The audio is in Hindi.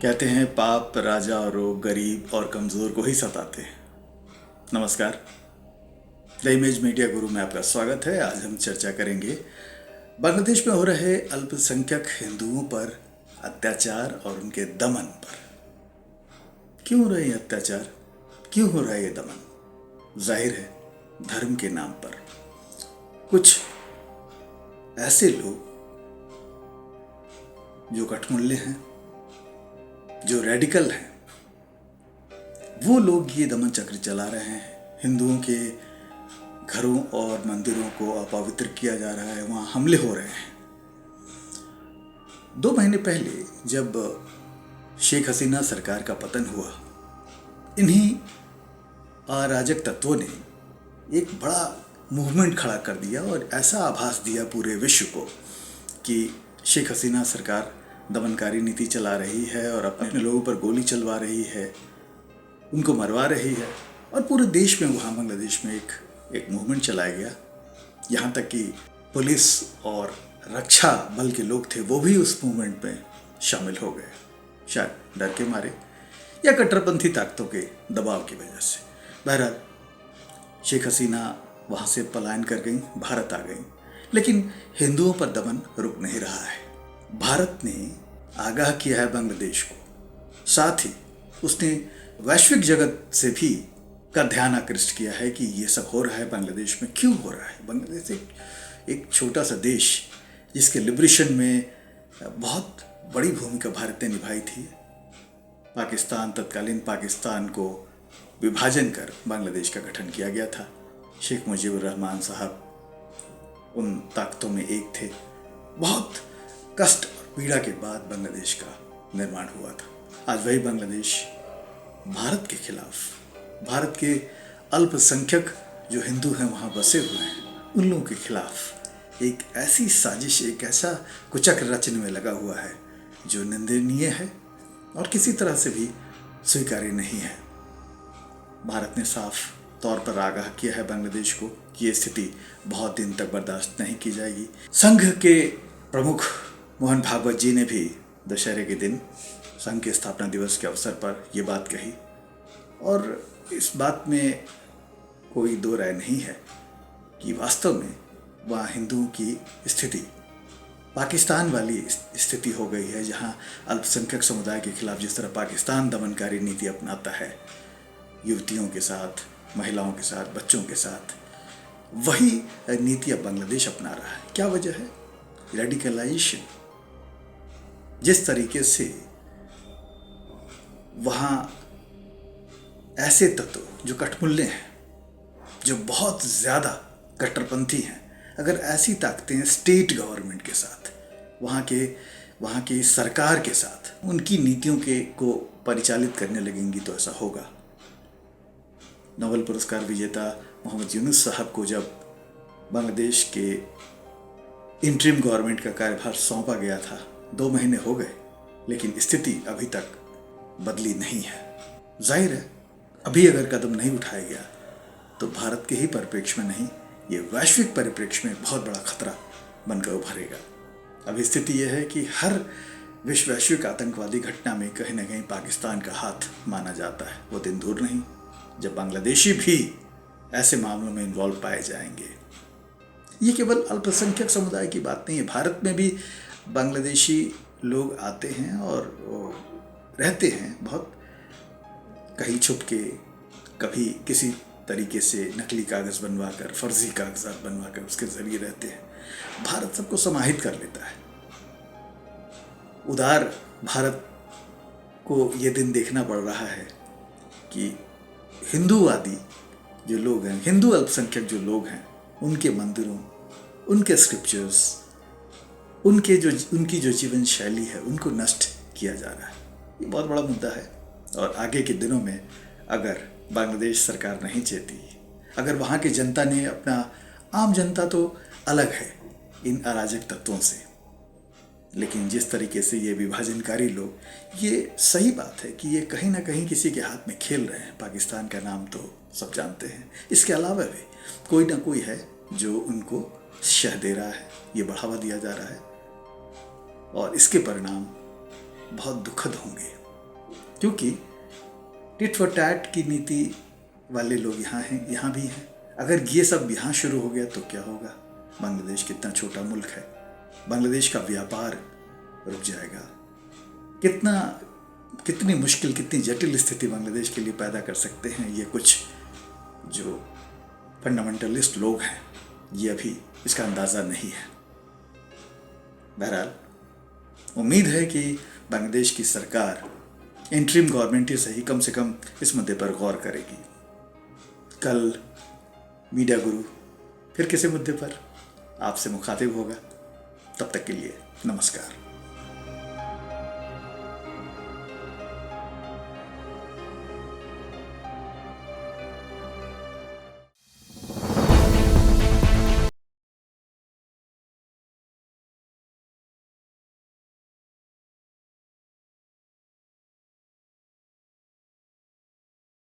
कहते हैं पाप राजा और रोग गरीब और कमज़ोर को ही सताते हैं। नमस्कार, द इमेज मीडिया गुरु में आपका स्वागत है। आज हम चर्चा करेंगे बांग्लादेश में हो रहे अल्पसंख्यक हिंदुओं पर अत्याचार और उनके दमन पर। क्यों हो रहे हैं अत्याचार, क्यों हो रहा है ये दमन? जाहिर है धर्म के नाम पर कुछ ऐसे लोग जो कठमुल्ले हैं, जो रेडिकल हैं, वो लोग ये दमन चक्र चला रहे हैं। हिंदुओं के घरों और मंदिरों को अपवित्र किया जा रहा है, वहाँ हमले हो रहे हैं। 2 महीने पहले जब शेख हसीना सरकार का पतन हुआ, इन्हीं अराजक तत्वों ने एक बड़ा मूवमेंट खड़ा कर दिया और ऐसा आभास दिया पूरे विश्व को कि शेख हसीना सरकार दमनकारी नीति चला रही है और अपने लोगों पर गोली चलवा रही है, उनको मरवा रही है। और पूरे देश में, वहाँ बांग्लादेश में एक मूवमेंट चलाया गया। यहाँ तक कि पुलिस और रक्षा बल के लोग थे, वो भी उस मूवमेंट में शामिल हो गए, शायद डर के मारे या कट्टरपंथी ताकतों के दबाव की वजह से। बहरहाल शेख हसीना वहाँ से पलायन कर गई, भारत आ गई, लेकिन हिंदुओं पर दमन रुक नहीं रहा है। भारत ने आगाह किया है बांग्लादेश को, साथ ही उसने वैश्विक जगत से भी का ध्यान आकृष्ट किया है कि ये सब हो रहा है बांग्लादेश में, क्यों हो रहा है। बांग्लादेश एक छोटा सा देश जिसके लिबरेशन में बहुत बड़ी भूमिका भारत ने निभाई थी। पाकिस्तान, तत्कालीन पाकिस्तान को विभाजन कर बांग्लादेश का गठन किया गया था। शेख मुजीबुर रहमान साहब उन ताकतों में एक थे। बहुत कष्ट और पीड़ा के बाद बांग्लादेश का निर्माण हुआ था। आज वही बांग्लादेश भारत के खिलाफ, भारत के अल्पसंख्यक जो हिंदू हैं वहाँ बसे हुए हैं, उन लोगों के खिलाफ एक ऐसी साजिश, एक ऐसा कुचक्र रचने में लगा हुआ है जो निंदनीय है और किसी तरह से भी स्वीकार्य नहीं है। भारत ने साफ तौर पर आगाह किया है बांग्लादेश को कि ये स्थिति बहुत दिन तक बर्दाश्त नहीं की जाएगी। संघ के प्रमुख मोहन भागवत जी ने भी दशहरे के दिन संघ के स्थापना दिवस के अवसर पर ये बात कही और इस बात में कोई दो राय नहीं है कि वास्तव में वहाँ हिंदुओं की स्थिति पाकिस्तान वाली स्थिति हो गई है, जहाँ अल्पसंख्यक समुदाय के खिलाफ जिस तरह पाकिस्तान दमनकारी नीति अपनाता है, युवतियों के साथ, महिलाओं के साथ, बच्चों के साथ, वही नीति अब बांग्लादेश अपना रहा है। क्या वजह है? रेडिकलाइजेशन। जिस तरीके से वहाँ ऐसे तत्व जो कठमुल्ले हैं, जो बहुत ज़्यादा कट्टरपंथी हैं, अगर ऐसी ताकतें स्टेट गवर्नमेंट के साथ, वहाँ की सरकार के साथ उनकी नीतियों को परिचालित करने लगेंगी तो ऐसा होगा। नोबेल पुरस्कार विजेता मोहम्मद यूनुस साहब को जब बांग्लादेश के इंटरिम गवर्नमेंट का कार्यभार सौंपा गया था, 2 महीने हो गए, लेकिन स्थिति अभी तक बदली नहीं है। जाहिर है अभी अगर कदम नहीं उठाया गया तो भारत के ही परिप्रेक्ष्य में नहीं, ये वैश्विक परिप्रेक्ष्य में बहुत बड़ा खतरा बनकर उभरेगा। अब स्थिति यह है कि हर वैश्विक आतंकवादी घटना में कहीं ना कहीं पाकिस्तान का हाथ माना जाता है। वो दिन दूर नहीं जब बांग्लादेशी भी ऐसे मामलों में इन्वॉल्व पाए जाएंगे। ये केवल अल्पसंख्यक समुदाय की बात नहीं है, भारत में भी बांग्लादेशी लोग आते हैं और रहते हैं, बहुत कहीं छुप के, कभी किसी तरीके से नकली कागज़ बनवाकर, फर्जी कागजात बनवाकर उसके ज़रिए रहते हैं। भारत सबको समाहित कर लेता है। उदार भारत को ये दिन देखना पड़ रहा है कि हिंदूवादी जो लोग हैं, हिंदू अल्पसंख्यक जो लोग हैं, उनके मंदिरों, उनके स्क्रिप्चर्स, उनकी जो जीवन शैली है, उनको नष्ट किया जा रहा है। ये बहुत बड़ा मुद्दा है और आगे के दिनों में अगर बांग्लादेश सरकार नहीं चेती, अगर वहाँ की जनता ने अपना, आम जनता तो अलग है इन अराजक तत्वों से, लेकिन जिस तरीके से ये विभाजनकारी लोग, ये सही बात है कि ये कहीं ना कहीं किसी के हाथ में खेल रहे हैं। पाकिस्तान का नाम तो सब जानते हैं, इसके अलावा भी कोई ना कोई है जो उनको शह दे रहा है, ये बढ़ावा दिया जा रहा है और इसके परिणाम बहुत दुखद होंगे। क्योंकि टिट फॉर टैट की नीति वाले लोग यहाँ हैं, यहाँ भी हैं। अगर ये सब यहाँ शुरू हो गया तो क्या होगा? बांग्लादेश कितना छोटा मुल्क है, बांग्लादेश का व्यापार रुक जाएगा। कितनी मुश्किल, कितनी जटिल स्थिति बांग्लादेश के लिए पैदा कर सकते हैं ये कुछ जो फंडामेंटलिस्ट लोग हैं, ये अभी इसका अंदाज़ा नहीं है। बहरहाल उम्मीद है कि बांग्लादेश की सरकार इंटरिम गवर्नमेंट ही सही, कम से कम इस मुद्दे पर गौर करेगी। कल मीडिया गुरु फिर किसी मुद्दे पर आपसे मुखातिब होगा। तब तक के लिए नमस्कार।